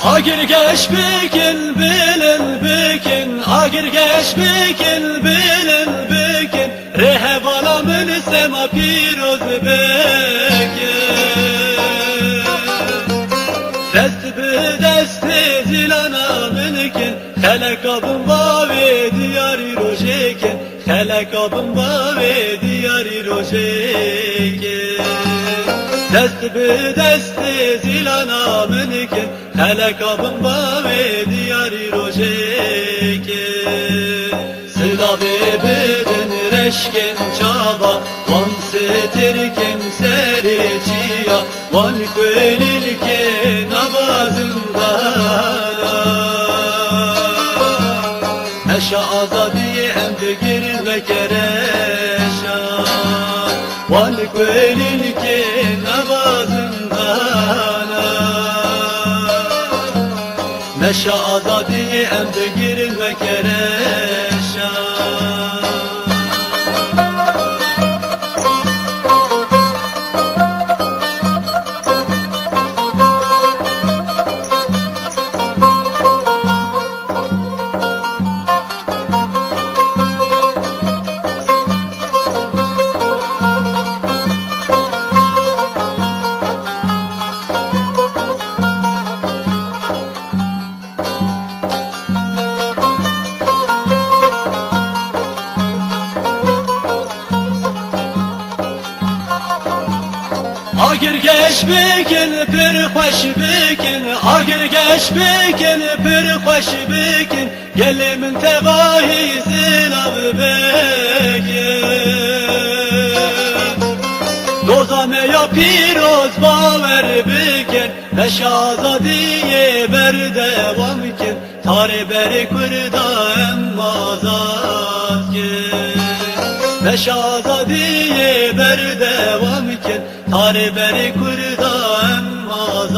Agir geç bikin bilin bikin, agir geç bikin bilin bikin, rehebala sema piroz bikin. Dest bi desti zilana münkin, helekabın bavi diyari rojekin, helekabın bavi diyari rojekin. Dest bi desti zilana münkin, helekabın bavi diyari rojekin. Sıla bibidin reşkin çaba, van sitirkin seriçiya, van kölilkin avazında. Neşe azadiye emdi girin ve kereşan, van kölilkin avazında. Neşe azadiye emdi girin ve kereşan. Agir geç bikin pir hoş bikin, agir geç bikin pir hoş bikin, gelimin tevahi zilav bikin. Dozame ya piroz baver bikin, neşazadiye ber devam kin, tari beri kurda emmazat kin. Neşazadiye ber devam kin, tari beri kurda emmazat.